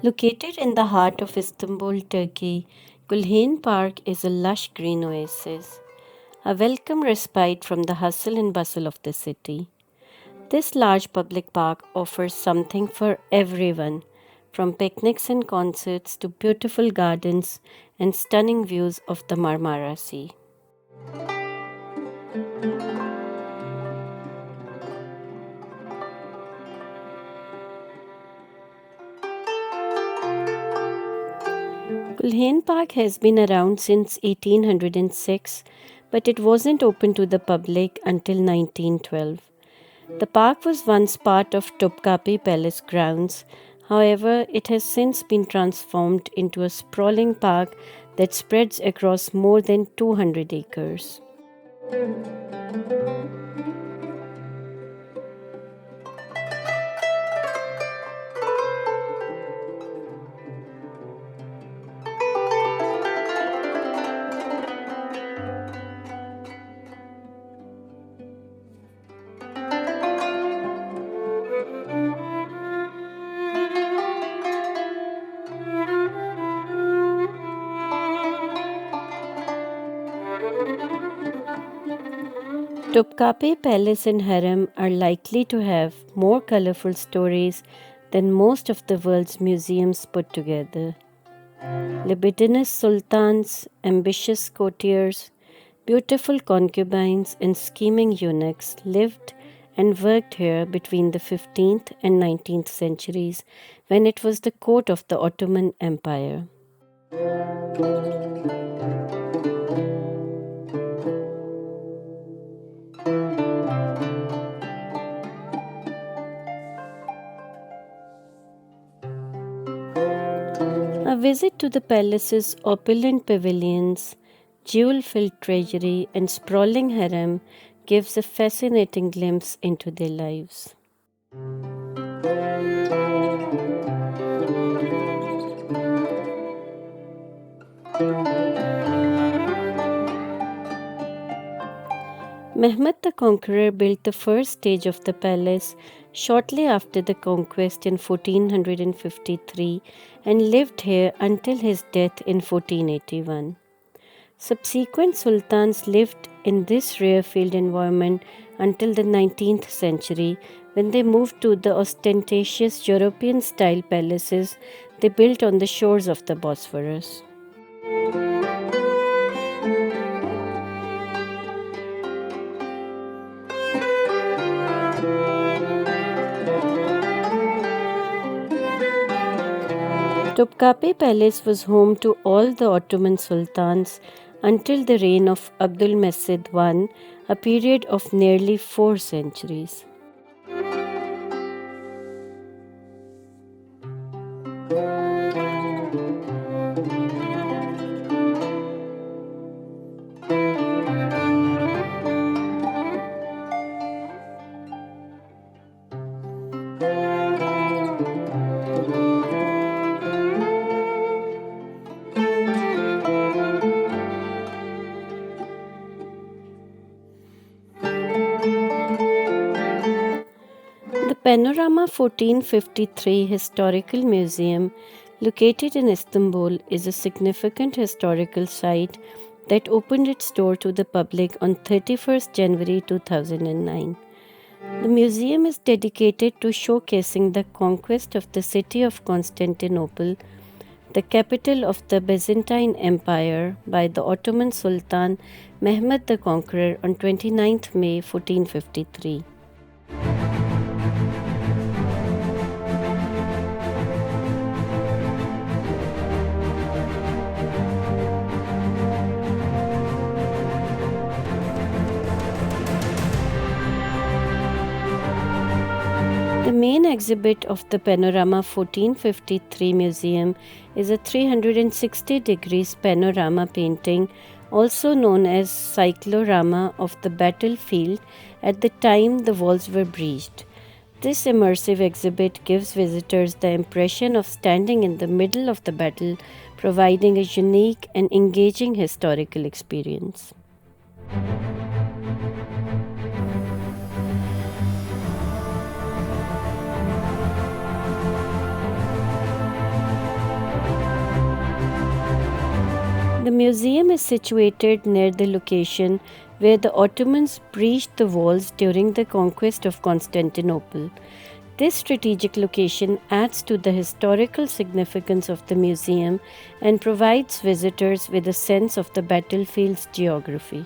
Located in the heart of Istanbul, Turkey, Gulhane Park is a lush green oasis, a welcome respite from the hustle and bustle of the city. This large public park offers something for everyone, from picnics and concerts to beautiful gardens and stunning views of the Marmara Sea. Gulhane Park has been around since 1806, but it wasn't open to the public until 1912. The park was once part of Topkapi Palace grounds. However, it has since been transformed into a sprawling park that spreads across more than 200 acres. Topkapi Palace and Harem are likely to have more colorful stories than most of the world's museums put together. Libidinous sultans, ambitious courtiers, beautiful concubines, and scheming eunuchs lived and worked here between the 15th and 19th centuries when it was the court of the Ottoman Empire. A visit to the palace's opulent pavilions, jewel filled treasury, and sprawling harem gives a fascinating glimpse into their lives. Mehmed the Conqueror built the first stage of the palace shortly after the conquest in 1453 and lived here until his death in 1481. Subsequent sultans lived in this rare-field environment until the 19th century when they moved to the ostentatious European-style palaces they built on the shores of the Bosphorus. Topkapi Palace was home to all the Ottoman sultans until the reign of Abdülmecid I, a period of nearly 4 centuries. The Panorama 1453 Historical Museum, located in Istanbul, is a significant historical site that opened its door to the public on 31st January 2009. The museum is dedicated to showcasing the conquest of the city of Constantinople, the capital of the Byzantine Empire, by the Ottoman Sultan Mehmed the Conqueror on 29th May 1453. The main exhibit of the Panorama 1453 Museum is a 360 degrees panorama painting, also known as cyclorama, of the battlefield at the time the walls were breached. This immersive exhibit gives visitors the impression of standing in the middle of the battle, providing a unique and engaging historical experience. museum is situated near the location where the Ottomans breached the walls during the conquest of Constantinople. This strategic location adds to the historical significance of the museum and provides visitors with a sense of the battlefield's geography.